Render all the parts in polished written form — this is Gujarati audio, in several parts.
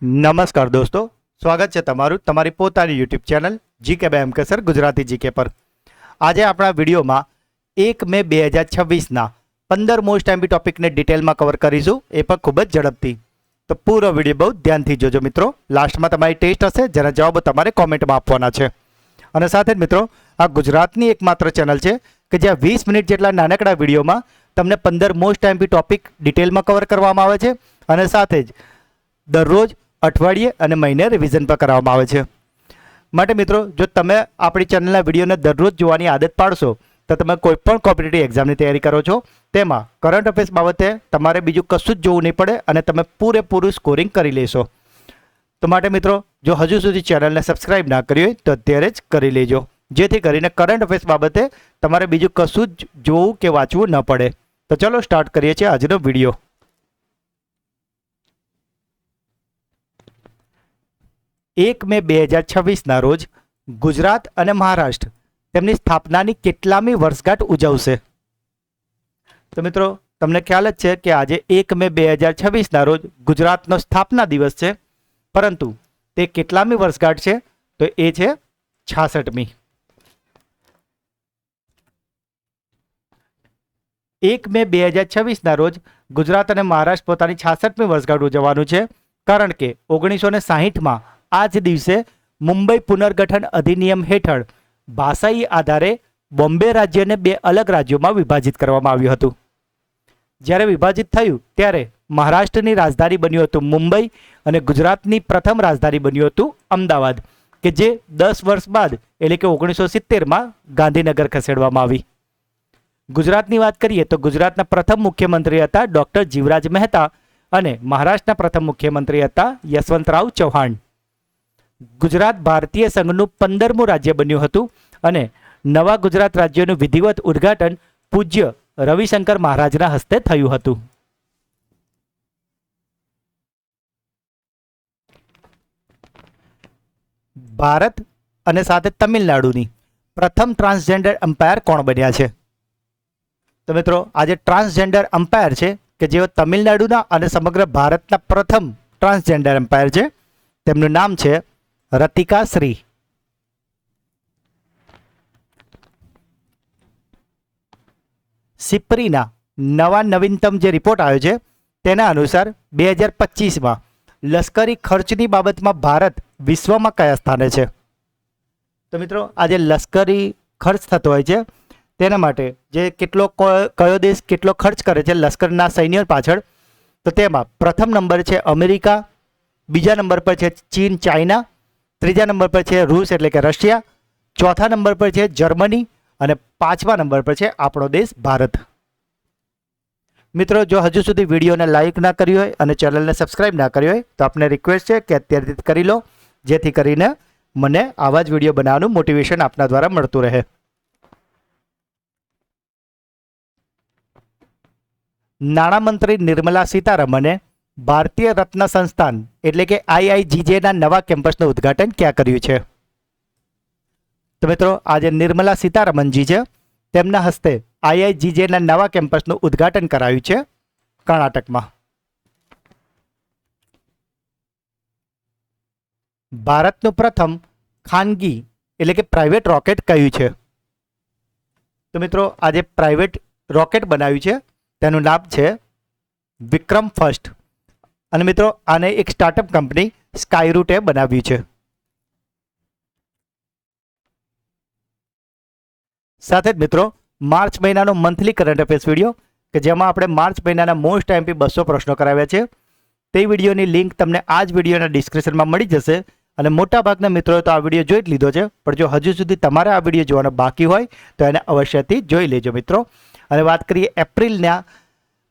નમસ્કાર દોસ્તો, સ્વાગત છે તમારું તમારી પોતાની YouTube channel GK by M K sir Gujarati GK પર। આજે આપણા વિડીયોમાં 1 મે 2026ના 15 મોસ્ટ એમપી ટોપિકને ડિટેલમાં કવર કરીશું, એ પણ ખૂબ જ ઝડપથી। તો પૂરો વિડીયો બહુ ધ્યાનથી જોજો મિત્રો। લાસ્ટમાં તમારી ટેસ્ટ હશે જેના જવાબો તમારે કોમેન્ટમાં આપવાના છે। અને સાથે જ મિત્રો, આ ગુજરાતની એકમાત્ર ચેનલ છે કે જ્યાં 20 મિનિટ જેટલા નાનકડા વિડીયોમાં તમને 15 મોસ્ટ એમપી ટોપિક ડિટેલમાં કવર કરવામાં આવે છે અને સાથે જ દરરોજ અઠવાડિયે અને મહિને રિવિઝન પર કરવામાં આવે છે। માટે મિત્રો, જો તમે આપણી ચેનલના વિડીયોને દરરોજ જોવાની આદત પાડશો તો તમે કોઈ પણ કોમ્પિટિટિવ એક્ઝામની તૈયારી કરો છો તેમાં કરંટ અફેર્સ બાબતે તમારે બીજું કશું જ જોવું નહીં પડે અને તમે પૂરેપૂરું સ્કોરિંગ કરી લેશો। તો માટે મિત્રો, જો હજુ સુધી ચેનલને સબસ્ક્રાઇબ ના કરી હોય તો અત્યારે જ કરી લેજો, જેથી કરીને કરંટ અફેર્સ બાબતે તમારે બીજું કશું જ જોવું કે વાંચવું ન પડે। તો ચલો સ્ટાર્ટ કરીએ છીએ આજનો વિડીયો। 1 મે 2026ના રોજ ગુજરાત અને મહારાષ્ટ્ર તેમની સ્થાપનાની કેટલામી વર્ષગાંઠ ઉજવશે? તો મિત્રો, તમને ખ્યાલ જ છે કે આજે 1 મે 2026ના રોજ ગુજરાતનો સ્થાપના દિવસ છે, પરંતુ તે કેટલામી વર્ષગાંઠ છે? તો એ છે 66મી। 1 મે 2026ના રોજ ગુજરાત અને મહારાષ્ટ્ર પોતાની 66મી વર્ષગાંઠ ઉજવવાનું છે, કારણ કે 1960માં આ જ દિવસે મુંબઈ પુનર્ગઠન અધિનિયમ હેઠળ ભાષાઈ આધારે બોમ્બે રાજ્યને 2 અલગ રાજ્યોમાં વિભાજિત કરવામાં આવ્યું હતું। જ્યારે વિભાજિત થયું ત્યારે મહારાષ્ટ્રની રાજધાની બન્યું હતું મુંબઈ અને ગુજરાતની પ્રથમ રાજધાની બન્યું હતું અમદાવાદ, કે જે 10 વર્ષ બાદ એટલે કે 1970માં ગાંધીનગર ખસેડવામાં આવી। ગુજરાતની વાત કરીએ તો ગુજરાતના પ્રથમ મુખ્યમંત્રી હતા ડૉક્ટર જીવરાજ મહેતા અને મહારાષ્ટ્રના પ્રથમ મુખ્યમંત્રી હતા યશવંતરાવ ચૌહાણ। ગુજરાત ભારતીય સંઘનું 15મું રાજ્ય બન્યું હતું અને નવા ગુજરાત રાજ્યનું વિધિવત ઉદ્ઘાટન પૂજ્ય રવિશંકર મહારાજના હસ્તે થયું હતું। ભારત અને સાથે તમિલનાડુની પ્રથમ ટ્રાન્સજેન્ડર એમ્પાયર કોણ બન્યા છે? તો મિત્રો, આજે ટ્રાન્સજેન્ડર એમ્પાયર છે કે જેઓ તમિલનાડુના અને સમગ્ર ભારતના પ્રથમ ટ્રાન્સજેન્ડર એમ્પાયર છે, તેમનું નામ છે રતિકા શ્રી। સિપ્રીના નવીનતમ જે રિપોર્ટ આવ્યો છે તેના અનુસાર 2025માં લશ્કરી ખર્ચની બાબતમાં ભારત વિશ્વમાં કયા સ્થાને છે? તો મિત્રો, આજે લશ્કરી ખર્ચ થતો હોય છે તેના માટે જે કયો દેશ કેટલો ખર્ચ કરે છે લશ્કરના સૈન્ય પાછળ, તો તેમાં પ્રથમ નંબર છે અમેરિકા, બીજા નંબર પર છે ચીન ચાઇના, ત્રીજા નંબર પર છે રૂસ એટલે કે રશિયા, ચોથા નંબર પર છે જર્મની અને 5મા નંબર પર છે આપણો દેશ ભારત। મિત્રો, જો હજુ સુધી વિડીયોને લાઇક ના કરી હોય અને ચેનલને સબસ્ક્રાઇબ ના કરી હોય તો આપને રિક્વેસ્ટ છે કે અત્યારથી કરી લો, જેથી કરીને મને આવા જ વિડીયો બનાવવાનું મોટિવેશન આપના દ્વારા મળતું રહે। નાણામંત્રી નિર્મલા સીતારમણે ભારતીય રત્ન સંસ્થાન એટલે કે IIGJના નવા કેમ્પસનું ઉદ્ઘાટન ક્યાં કર્યું છે? તો મિત્રો, આજે નિર્મલા સીતારમણજી છે, તેમના હસ્તે IIGJના નવા કેમ્પસનું ઉદ્ઘાટન કરાયું છે કર્ણાટકમાં। ભારતનું પ્રથમ ખાનગી એટલે કે પ્રાઇવેટ રોકેટ કયું છે? તો મિત્રો, આજે પ્રાઇવેટ રોકેટ બનાવ્યું છે, તેનું નામ છે વિક્રમ ફર્સ્ટ અને મિત્રો આને એક સ્ટાર્ટઅપ કંપની સ્કાયરૂટે બનાવ્યું છે। સાથે જ મિત્રો, માર્ચ મહિનાનો મંથલી કરંટ અફેર્સ વિડીયો કે જેમાં આપણે માર્ચ મહિનાના મોસ્ટ એમપી 200 પ્રશ્નો કરાવ્યા છે, તે વિડીયોની લિંક તમને આ જ વિડીયોના ડિસ્ક્રિપ્શનમાં મળી જશે અને મોટાભાગના મિત્રોએ તો આ વિડીયો જોઈ જ લીધો છે, પણ જો હજુ સુધી તમારે આ વિડીયો જોવાનો બાકી હોય તો એને અવશ્યથી જોઈ લેજો મિત્રો। અને વાત કરીએ એપ્રિલના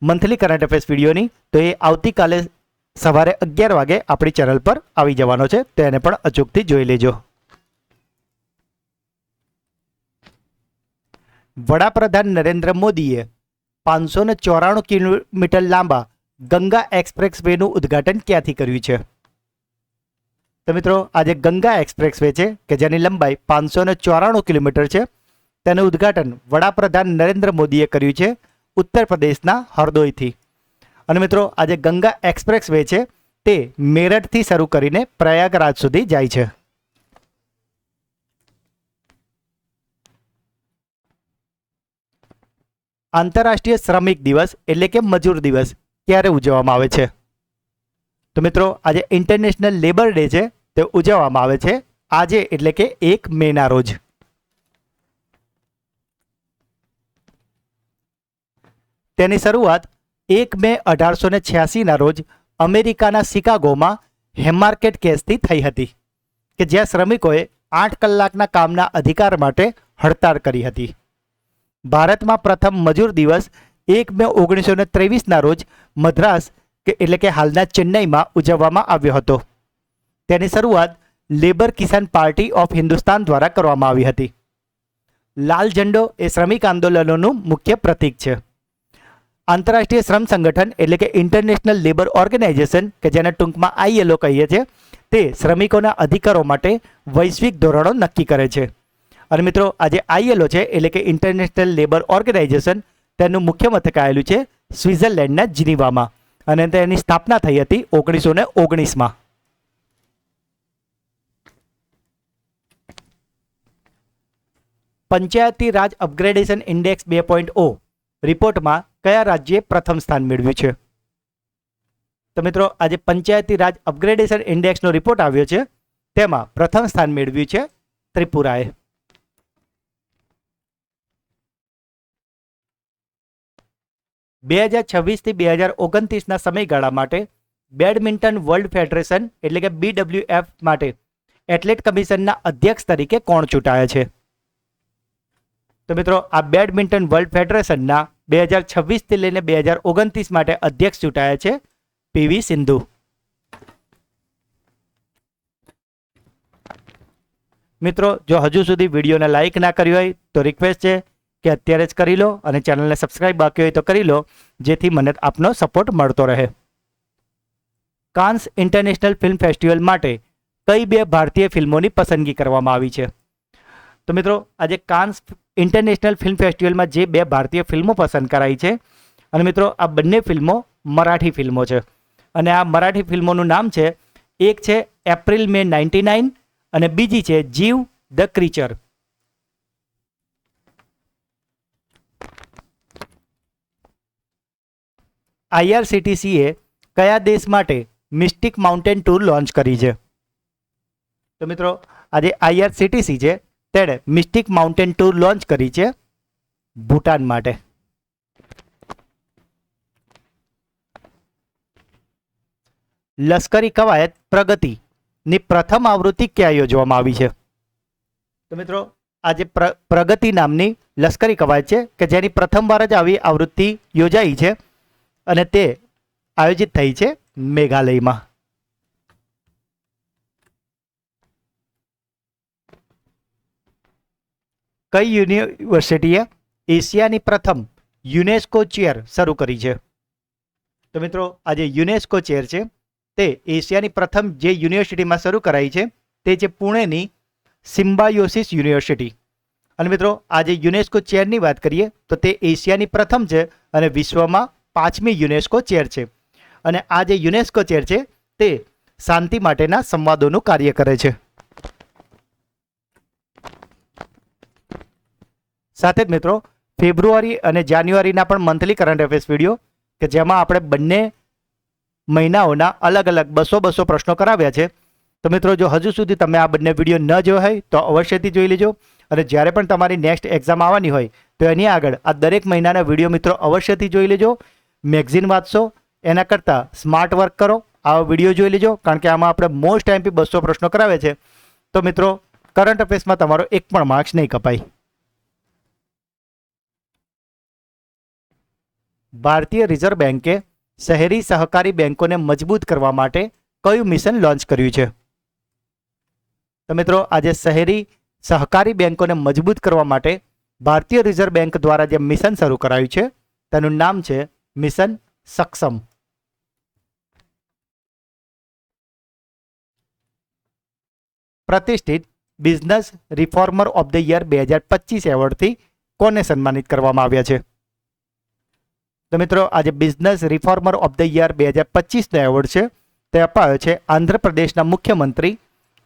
મંથલી કરંટ અફેર્સ વિડીયોની, તો એ આવતીકાલે સવારે 11 વાગે આપણી ચેનલ પર આવી જવાનો છે, તો એને પણ અચૂકથી જોઈ લેજો। વડાપ્રધાન નરેન્દ્ર મોદીએ 594 કિલોમીટર લાંબા ગંગા એક્સપ્રેસ વેનું ઉદ્ઘાટન ક્યાંથી કર્યું છે? તો મિત્રો, આજે ગંગા એક્સપ્રેસ વે છે કે જેની લંબાઈ 594 કિલોમીટર છે, તેનું ઉદ્ઘાટન વડાપ્રધાન નરેન્દ્ર મોદીએ કર્યું છે ઉત્તર પ્રદેશના હરદોઈથી। અને મિત્રો, આજે ગંગા એક્સપ્રેસ વે છે તે મેરઠથી શરૂ કરીને પ્રયાગરાજ સુધી જાય છે. આંતરરાષ્ટ્રીય શ્રમિક દિવસ એટલે કે મજૂર દિવસ ક્યારે ઉજવવામાં આવે છે? તો મિત્રો આજે ઇન્ટરનેશનલ લેબર ડે છે તે ઉજવવામાં આવે છે આજે એટલે કે 1 મેના રોજ. તેની શરૂઆત 1 મે 1886ના રોજ અમેરિકાના શિકાગોમાં હેમમાર્કેટ કેસથી થઈ હતી કે જ્યાં શ્રમિકોએ 8 કલાકના કામના અધિકાર માટે હડતાળ કરી હતી. ભારતમાં પ્રથમ મજૂર દિવસ 1 મે 1923ના રોજ મદ્રાસ એટલે કે હાલના ચેન્નઈમાં ઉજવવામાં આવ્યો હતો. તેની શરૂઆત labour Kisan party of Hindustan દ્વારા કરવામાં આવી હતી. લાલ ઝંડો એ શ્રમિક આંદોલનોનું મુખ્ય પ્રતીક છે. આંતરરાષ્ટ્રીય શ્રમ સંગઠન એટલે કે ઇન્ટરનેશનલ લેબર ઓર્ગેનાઇઝેશન કે જેને ટૂંકમાં ILO કહીએ છીએ તે શ્રમિકોના અધિકારો માટે વૈશ્વિક ધોરણો નક્કી કરે છે. અને મિત્રો આજે ILO છે એટલે કે ઇન્ટરનેશનલ લેબર ઓર્ગેનાઇઝેશન તેનું મુખ્ય મથક આવેલું છે સ્વિટ્ઝરલેન્ડના જીનીવામાં અને તેની સ્થાપના થઈ હતી 1919માં. પંચાયતી રાજ અપગ્રેડેશન ઇન્ડેક્સ 2.0 રિપોર્ટમાં કયા રાજ્યે પ્રથમ સ્થાન મેળવ્યું છે? તો મિત્રો આજે પંચાયતી રાજ અપગ્રેડેશન ઇન્ડેક્સનો રિપોર્ટ આવ્યો છે તેમાં પ્રથમ સ્થાન મેળવ્યું છે ત્રિપુરાએ. બે 2026થી 2029ના સમયગાળા માટે બેડમિન્ટન વર્લ્ડ ફેડરેશન એટલે કે BWF માટે એથ્લેટ કમિશનના અધ્યક્ષ તરીકે કોણ ચૂંટાયા છે? તો મિત્રો આ બેડમિન્ટન વર્લ્ડ ફેડરેશનના 2026થી લઈને 2029 માટે અધ્યક્ષ ચૂંટાયા છે PV સિંધુ. મિત્રો જો હજુ સુધી વિડીયોને લાઇક ના કરી હોય તો રિક્વેસ્ટ છે કે અત્યારે જ કરી લો અને ચેનલને સબસ્ક્રાઇબ બાકી હોય તો કરી લો જેથી મને આપનો સપોર્ટ મળતો રહે. કાન્સ ઇન્ટરનેશનલ ફિલ્મ ફેસ્ટિવલ માટે કઈ 2 ભારતીય ફિલ્મોની પસંદગી કરવામાં આવી છે? તો મિત્રો આજે કાન્સ ઇન્ટરનેશનલ ફિલ્મ ફેસ્ટિવલમાં જે 2 ભારતીય ફિલ્મો પસંદ કરાઈ છે અને મિત્રો આ બંને ફિલ્મો મરાઠી ફિલ્મો છે અને આ મરાઠી ફિલ્મોનું નામ છે, એક છે એપ્રિલ મે 99 અને બીજી છે જીવ ધ ક્રીચર. IRCTC એ કયા દેશ માટે મિસ્ટિક માઉન્ટેન ટૂર લોન્ચ કરી છે? તો મિત્રો આજે IRCTC છે તેણે મિસ્ટિક માઉન્ટેન ટૂર લોન્ચ કરી છે ભૂટાન માટે. લશ્કરી કવાયત પ્રગતિની પ્રથમ આવૃત્તિ ક્યાં યોજવામાં આવી છે? તો મિત્રો આજે પ્રગતિ નામની લશ્કરી કવાયત છે કે જેની પ્રથમવાર જ આવી આવૃત્તિ યોજાઈ છે અને તે આયોજિત થઈ છે મેઘાલયમાં. કઈ યુનિવર્સિટીએ એશિયાની પ્રથમ યુનેસ્કો ચેર શરૂ કરી છે? તો મિત્રો આજે યુનેસ્કો ચેર છે તે એશિયાની પ્રથમ જે યુનિવર્સિટીમાં શરૂ કરાઈ છે તે છે પુણેની સિમ્બાયોસિસ યુનિવર્સિટી. અને મિત્રો આજે યુનેસ્કો ચેરની વાત કરીએ તો તે એશિયાની પ્રથમ છે અને વિશ્વમાં 5મી યુનેસ્કો ચેર છે. અને આ જે યુનેસ્કો ચેર છે તે શાંતિ માટેના સંવાદોનું કાર્ય કરે છે. સાથે જ મિત્રો ફેબ્રુઆરી અને જાન્યુઆરીના પણ મંથલી કરંટ અફેર્સ વિડીયો કે જેમાં આપણે બંને મહિનાઓના અલગ અલગ 200 પ્રશ્નો કરાવ્યા છે. તો મિત્રો જો હજુ સુધી તમે આ બંને વિડીયો ન જોયા હોય તો અવશ્યથી જોઈ લેજો અને જ્યારે પણ તમારી નેક્સ્ટ એક્ઝામ આવવાની હોય તો એની આગળ આ દરેક મહિનાના વિડીયો મિત્રો અવશ્યથી જોઈ લેજો. મેગઝીન વાંચશો એના કરતાં સ્માર્ટ વર્ક કરો, આવા વિડીયો જોઈ લેજો કારણ કે આમાં આપણે મોસ્ટ ટાઈમ 200 પ્રશ્નો કરાવે છે. તો મિત્રો કરંટ અફેર્સમાં તમારો એક પણ માર્ક્સ નહીં કપાય. ભારતીય રિઝર્વ બેન્કે શહેરી સહકારી બેન્કોને મજબૂત કરવા માટે કયું મિશન લોન્ચ કર્યું છે? તો મિત્રો આજે શહેરી સહકારી બેન્કોને મજબૂત કરવા માટે ભારતીય રિઝર્વ બેન્ક દ્વારા જે મિશન શરૂ કરાયું છે તેનું નામ છે મિશન સક્ષમ. પ્રતિષ્ઠિત business reformer of the year 2025 એવોર્ડથી કોને સન્માનિત કરવામાં આવ્યા છે? તો મિત્રો આજે business reformer of the year 2025નો એવોર્ડ છે તે અપાયો છે આંધ્રપ્રદેશના મુખ્યમંત્રી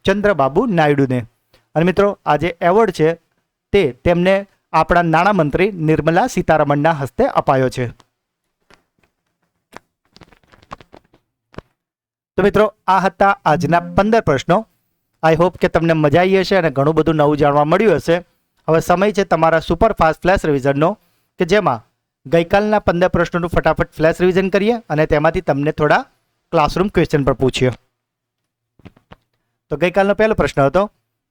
ચંદ્રબાબુ નાયડુને. અને મિત્રો આ જે એવોર્ડ છે તે તેમને આપણા નાણામંત્રી નિર્મલા સીતારમણના હસ્તે અપાયો છે. તો મિત્રો આ હતા આજના 15 પ્રશ્નો. આઈ હોપ કે તમને મજા આવી હશે અને ઘણું બધું નવું જાણવા મળ્યું હશે. હવે સમય છે તમારા સુપરફાસ્ટ ફ્લેશ રિવિઝનનો, કે જેમાં ગઈકાલના 15 પ્રશ્નોનું ફટાફટ ફ્લેશ રિવિઝન કરીએ અને તેમાંથી તમને થોડા ક્લાસરૂમ ક્વેશ્ચન પર પૂછીએ. તો ગઈકાલનો પહેલો પ્રશ્ન હતો,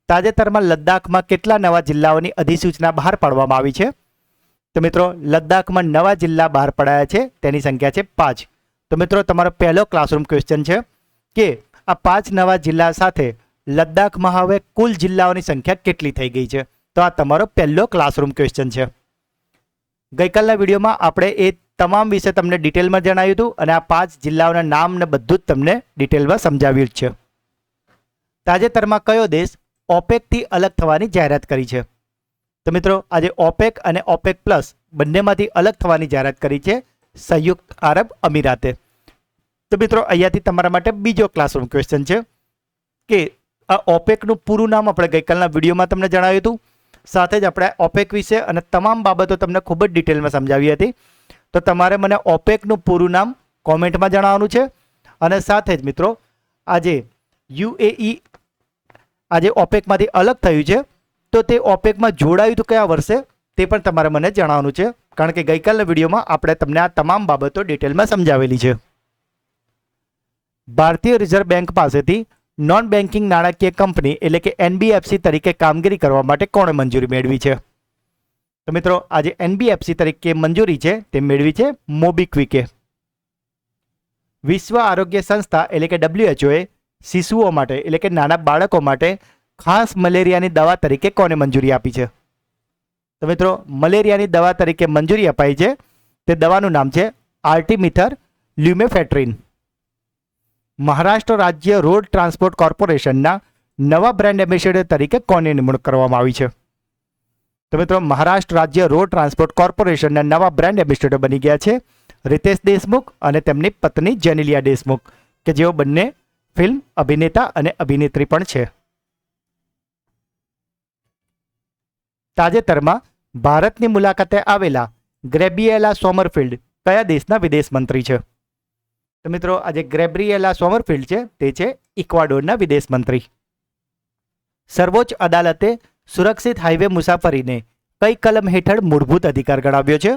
તાજેતરમાં લદ્દાખમાં કેટલા નવા જિલ્લાઓની અધિસૂચના બહાર પાડવામાં આવી છે? તો મિત્રો લદ્દાખમાં નવા જિલ્લા બહાર પડાયા છે તેની સંખ્યા છે 5. તો મિત્રો તમારો પહેલો ક્લાસરૂમ ક્વેશ્ચન છે કે આ 5 નવા જિલ્લા સાથે લદ્દાખમાં હવે કુલ જિલ્લાઓની સંખ્યા કેટલી થઈ ગઈ છે? તો આ તમારો પહેલો ક્લાસરૂમ ક્વેશ્ચન છે. ગઈકાલના વિડીયોમાં આપણે એ તમામ વિશે તમને ડિટેલમાં જણાવ્યું હતું અને આ 5 જિલ્લાઓના નામ ને બધું જ તમને ડિટેલમાં સમજાવ્યું જ છે. તાજેતરમાં કયો દેશ ઓપેકથી અલગ થવાની જાહેરાત કરી છે? તો મિત્રો આજે ઓપેક અને ઓપેક પ્લસ બંનેમાંથી અલગ થવાની જાહેરાત કરી છે સંયુક્ત આરબ અમીરાતે. તો મિત્રો અહીંયાથી તમારા માટે બીજો ક્લાસરૂમ ક્વેશ્ચન છે કે આ ઓપેકનું પૂરું નામ આપણે ગઈકાલના વિડીયોમાં તમને જણાવ્યું હતું. સાથે જ આપણે ઓપેક વિશે અને તમામ બાબતો તમને ખૂબ જ ડિટેલમાં સમજાવી હતી. તો તમારે મને ઓપેકનું પૂરું નામ કોમેન્ટમાં જણાવવાનું છે. અને સાથે જ મિત્રો આજે યુએઈ આજે ઓપેકમાંથી અલગ થયું છે, તો તે ઓપેકમાં જોડાયું હતું કયા વર્ષે તે પણ તમારે મને જણાવવાનું છે, કારણ કે ગઈકાલના વિડીયોમાં આપણે તમને આ તમામ બાબતો ડિટેલમાં સમજાવેલી છે. ભારતીય રિઝર્વ બેંક પાસેથી નોન બેન્કિંગ નાણાકીય કંપની એટલે કે એનબીએફસી તરીકે કામગીરી કરવા માટે કોણે મંજૂરી મેળવી છે? તો મિત્રો આજે એનબીએફસી તરીકે મંજૂરી છે તે મેળવી છે મોબીક્વિકે. વિશ્વ આરોગ્ય સંસ્થા એટલે કે WHO શિશુઓ માટે એટલે કે નાના બાળકો માટે ખાસ મલેરિયાની દવા તરીકે કોને મંજૂરી આપી છે? તો મિત્રો મલેરિયાની દવા તરીકે મંજૂરી અપાઈ છે તે દવાનું નામ છે આર્ટિમિથર લ્યુમેફેટ્રિન. મહારાષ્ટ્ર રાજ્ય રોડ ટ્રાન્સપોર્ટ કોર્પોરેશનના નવા બ્રાન્ડ એમ્બેસેડર તરીકે કોની નિમણૂક કરવામાં આવી છે? તો મિત્રો મહારાષ્ટ્ર રાજ્ય રોડ ટ્રાન્સપોર્ટ કોર્પોરેશનના નવા બ્રાન્ડ એમ્બેસેડર બની ગયા છે રિતેશ દેશમુખ અને તેમની પત્ની જેનિલિયા દેશમુખ, કે જેઓ બંને ફિલ્મ અભિનેતા અને અભિનેત્રી પણ છે. તાજેતરમાં ભારતની મુલાકાતે આવેલા ગ્રેબ્રિએલા સોમરફિલ્ડ કયા દેશના વિદેશ મંત્રી છે? તો મિત્રો આજે ગ્રેબ્રિએલા સોમરફિલ્ડ છે તે છે ઇક્વાડોરના વિદેશ મંત્રી. સર્વોચ્ચ અદાલતે સુરક્ષિત હાઈવે મુસાફરીને કઈ કલમ હેઠળ મૂળભૂત અધિકાર ગણાવ્યો છે?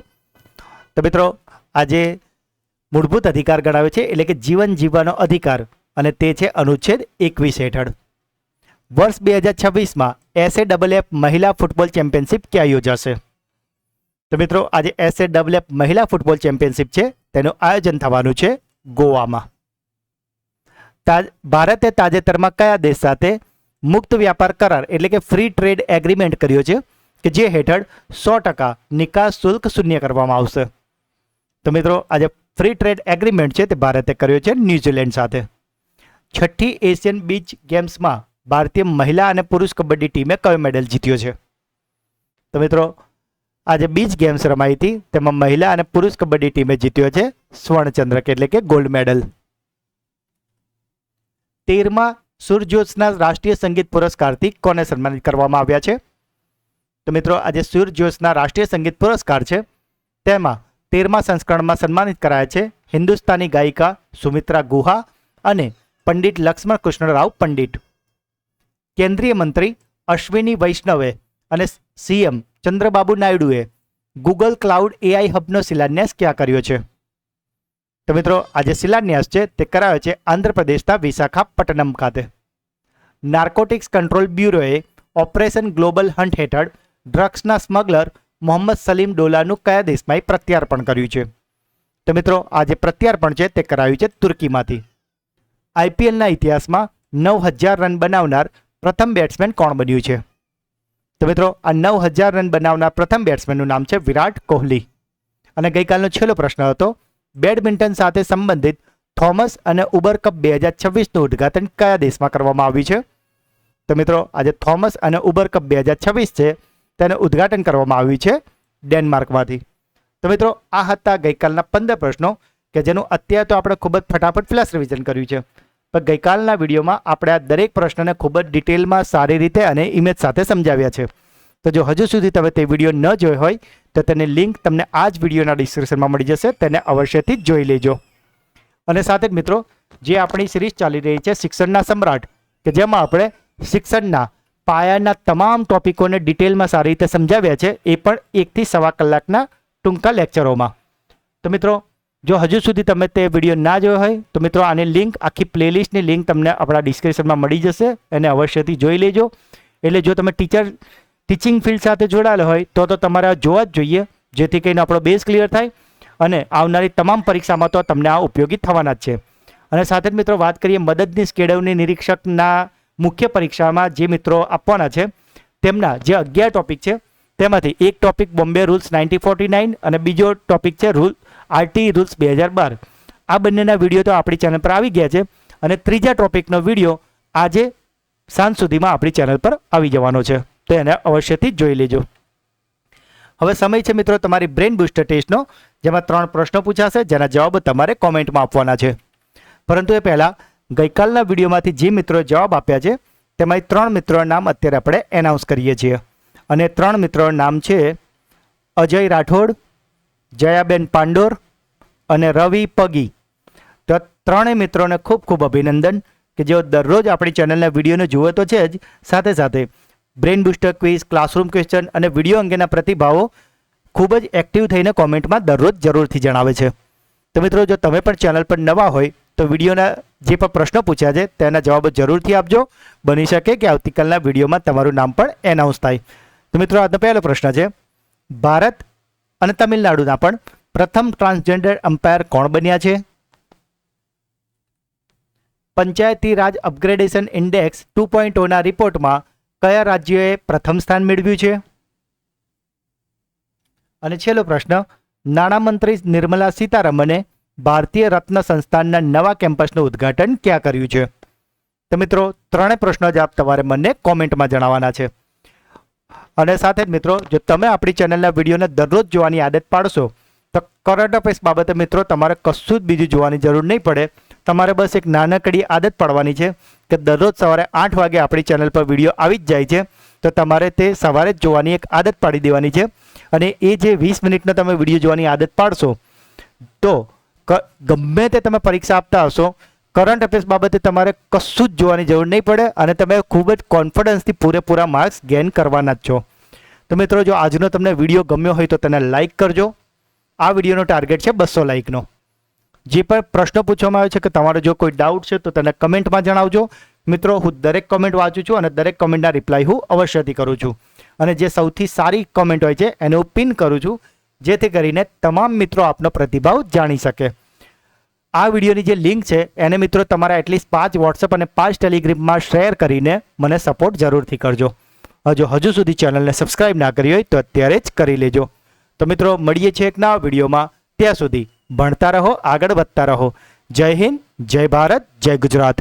તો મિત્રો આજે મૂળભૂત અધિકાર ગણાવ્યો છે એટલે કે જીવન જીવવાનો અધિકાર, અને તે છે અનુચ્છેદ 21 હેઠળ. વર્ષ 2026માં SAFF મહિલા ફૂટબોલ ચેમ્પિયનશિપ ક્યાં યોજાશે? તો મિત્રો આજે SAFF મહિલા ફૂટબોલ ચેમ્પિયનશિપ છે તેનું આયોજન થવાનું છે ગોવામાં. ભારતે તાજેતરમાં કયા દેશ સાથે મુક્ત વ્યાપાર કરાર એટલે કે ફ્રી ટ્રેડ એગ્રીમેન્ટ કર્યો છે કે જે હેઠળ 100% નિકાસ શુલ્ક શૂન્ય કરવામાં આવશે? તો મિત્રો આજે ફ્રી ટ્રેડ એગ્રીમેન્ટ છે તે ભારતે કર્યો છે ન્યૂઝીલેન્ડ સાથે. 6ઠ્ઠી એશિયન બીચ ગેમ્સમાં ભારતીય મહિલા અને પુરુષ કબડ્ડી ટીમે કયો મેડલ જીત્યો છે? તો મિત્રો આજે બીચ ગેમ્સ રમાઈ હતી તેમાં મહિલા અને પુરુષ કબડ્ડી ટીમે જીત્યો છે સ્વર્ણચંદ્રક એટલે કે ગોલ્ડ મેડલ. 13મા સૂરજ્યોત્સના રાષ્ટ્રીય સંગીત પુરસ્કારથી કોને સન્માનિત કરવામાં આવ્યા છે? તો મિત્રો આજે સૂરજ્યોત્સના રાષ્ટ્રીય સંગીત પુરસ્કાર છે તેમાં 13મા સંસ્કરણમાં સન્માનિત કરાયા છે હિન્દુસ્તાની ગાયિકા સુમિત્રા ગુહા અને પંડિત લક્ષ્મણ કૃષ્ણરાવ પંડિત. કેન્દ્રીય મંત્રી અશ્વિની વૈષ્ણવે અને CM ચંદ્રબાબુ નાયડુએ ગૂગલ ક્લાઉડ AI હબનો શિલાન્યાસ ક્યાં કર્યો છે? તો મિત્રો આજે શિલાન્યાસ છે તે કરાયો છે આંધ્રપ્રદેશના વિશાખાપટ્ટનમ ખાતે. નાર્કોટિક્સ કંટ્રોલ બ્યુરોએ ઓપરેશન ગ્લોબલ હન્ટ હેઠળ ડ્રગ્સના સ્મગલર મોહમ્મદ સલીમ ડોલાનું કયા દેશમાં પ્રત્યાર્પણ કર્યું છે? તો મિત્રો આજે પ્રત્યાર્પણ છે તે કરાયું છે તુર્કીમાંથી. IPLના ઇતિહાસમાં 9000 રન બનાવનાર પ્રથમ બેટ્સમેન કોણ બન્યું છે? તો મિત્રો આ 9000 રન બનાવનાર પ્રથમ બેટ્સમેનનું નામ છે વિરાટ કોહલી. અને ગઈકાલનો છેલ્લો પ્રશ્ન હતો, બેડમિન્ટન સાથે સંબંધિત થોમસ અને ઉબર કપ 2026નું ઉદ્ઘાટન કયા દેશમાં કરવામાં આવ્યું છે? તો મિત્રો આજે થોમસ અને ઉબર કપ 2026 છે તેનું ઉદ્ઘાટન કરવામાં આવ્યું છે ડેનમાર્કમાંથી. તો મિત્રો આ હતા ગઈકાલના 15 પ્રશ્નો કે જેનું અત્યારે તો આપણે ખૂબ જ ફટાફટ ફ્લેશ રિવિઝન કર્યું છે. પણ ગઈકાલના વિડીયોમાં આપણે આ દરેક પ્રશ્નને ખૂબ જ ડિટેલમાં સારી રીતે અને ઇમેજ સાથે સમજાવ્યા છે. તો જો હજુ સુધી તમે તે વિડીયો ન જોઈ હોય તો તેની લિંક તમને આ જ વિડીયોના ડિસ્ક્રિપ્શનમાં મળી જશે, તેને અવશ્યથી જ જોઈ લેજો. અને સાથે જ મિત્રો, જે આપણી સિરીઝ ચાલી રહી છે શિક્ષણના સમ્રાટ, કે જેમાં આપણે શિક્ષણના પાયાના તમામ ટોપિકોને ડિટેલમાં સારી રીતે સમજાવ્યા છે, એ પણ 1 થી સવા કલાકના ટૂંકા લેક્ચરોમાં. તો મિત્રો, જો હજુ સુધી તમે તે વિડીયો ના જોયો હોય તો મિત્રો આની લિંક, આખી પ્લેલિસ્ટની લિંક તમને આપણા ડિસ્ક્રિપ્શનમાં મળી જશે, એને અવશ્યથી જોઈ લેજો. એટલે જો તમે ટીચિંગ ફિલ્ડ સાથે જોડાયેલા હોય તો તમારે આ જોવા જ જોઈએ, જેથી કરીને આપણો બેઝ ક્લિયર થાય અને આવનારી તમામ પરીક્ષામાં તો તમને આ ઉપયોગી થવાના જ છે. અને સાથે જ મિત્રો વાત કરીએ મદદનીશ કેળવણી નિરીક્ષકના મુખ્ય પરીક્ષામાં જે મિત્રો આપવાના છે તેમના જે 11 ટોપિક છે તેમાંથી એક ટોપિક બોમ્બે રૂલ્સ 1949 અને બીજો ટોપિક છે આરટી રૂલ્સ 2012. આ બંનેના વિડીયો તો આપણી ચેનલ પર આવી ગયા છે અને ત્રીજા ટોપિકનો વિડીયો આજે સાંજ સુધીમાં આપણી ચેનલ પર આવી જવાનો છે, તો એને અવશ્યથી જોઈ લેજો. હવે સમય છે મિત્રો તમારી બ્રેન બૂસ્ટર ટેસ્ટનો, જેમાં 3 પ્રશ્નો પૂછાશે જેના જવાબ તમારે કોમેન્ટમાં આપવાના છે. પરંતુ એ પહેલાં ગઈકાલના વિડીયોમાંથી જે મિત્રોએ જવાબ આપ્યા છે તેમાં 3 મિત્રોના નામ અત્યારે આપણે એનાઉન્સ કરીએ છીએ. અને 3 મિત્રોના નામ છે અજય રાઠોડ, જયાબેન પાંડોર અને રવિ પગી. તો 3 મિત્રોને ખૂબ ખૂબ અભિનંદન કે જેઓ દરરોજ આપણી ચેનલના વિડીયોને જુએ તો છે જ, સાથે સાથે brain booster quiz, classroom question અને વિડીયો અંગેના પ્રતિભાવો ખૂબ જ એક્ટિવ થઈને કોમેન્ટમાં દરરોજ જરૂરથી જણાવે છે. તો મિત્રો, જો તમે પણ ચેનલ પર નવા હોય તો વિડીયોના જે પણ પ્રશ્નો પૂછ્યા છે તેના જવાબો જરૂરથી આપજો. બની શકે કે આવતીકાલના વિડીયોમાં તમારું નામ પણ એનાઉન્સ થાય. તો મિત્રો, આજનો પહેલો પ્રશ્ન છે, ભારત અને તમિલનાડુના પણ પ્રથમ ટ્રાન્સજેન્ડર અમ્પાયર કોણ બન્યા છે? પંચાયતી રાજ અપગ્રેડેશન ઇન્ડેક્સ 2.0ના રિપોર્ટમાં કયા રાજ્યોએ પ્રથમ સ્થાન મેળવ્યું છે? અને છેલ્લો પ્રશ્ન, નાણામંત્રી નિર્મલા સીતારમણે ભારતીય રત્ન સંસ્થાનના નવા કેમ્પસનું ઉદ્ઘાટન ક્યાં કર્યું છે? તો મિત્રો, 3 પ્રશ્નો જવાબ તમારે મને કોમેન્ટમાં જણાવવાના છે. અને સાથે જ મિત્રો, જો તમે આપણી ચેનલના વિડીયોને દરરોજ જોવાની આદત પાડશો તો કરંટ અફેર્સ બાબતે મિત્રો તમારે કશું જ બીજું જોવાની જરૂર નહીં પડે. તમારે બસ એક નાનકડી આદત પાડવાની છે કે દરરોજ સવારે 8 વાગે આપણી ચેનલ પર વિડીયો આવી જ જાય છે, તો તમારે તે સવારે જ જોવાની એક આદત પાડી દેવાની છે. અને એ જે 20 મિનિટનો તમે વિડીયો જોવાની આદત પાડશો તો ગમે તે તમે પરીક્ષા આપતા હશો, કરંટ અફેર્સ બાબતે તમારે કશું જ જોવાની જરૂર નહીં પડે અને તમે ખૂબ જ કોન્ફિડન્સથી પૂરેપૂરા માર્ક્સ ગેઇન કરવાના જ છો. તો મિત્રો, જો આજનો તમને વિડીયો ગમ્યો હોય તો તેને લાઇક કરજો. આ વિડીયોનો ટાર્ગેટ છે 200 લાઇકનો. જે પણ પ્રશ્નો પૂછવામાં આવ્યો છે કે તમારો જો કોઈ ડાઉટ છે તો તેને કમેન્ટમાં જણાવજો. મિત્રો, હું દરેક કમેન્ટ વાંચું છું અને દરેક કમેન્ટના રિપ્લાય હું અવશ્યથી કરું છું. અને જે સૌથી સારી કમેન્ટ હોય છે એને હું પિન કરું છું, જેથી કરીને તમામ મિત્રો આપનો પ્રતિભાવ જાણી શકે. આ વિડીયોની જે લિંક છે એને મિત્રો તમારા એટલીસ્ટ 5 વોટ્સઅપ અને 5 ટેલિગ્રામમાં શેર કરીને મને સપોર્ટ જરૂરથી કરજો. જો હજુ સુધી ચેનલને સબસ્ક્રાઇબ ના કરી હોય તો અત્યારે જ કરી લેજો. તો મિત્રો, મળીએ છીએ એક નવા વિડીયોમાં. ત્યાં સુધી ભણતા રહો, આગળ વધતા રહો. જય હિન્દ, જય ભારત, જય ગુજરાત.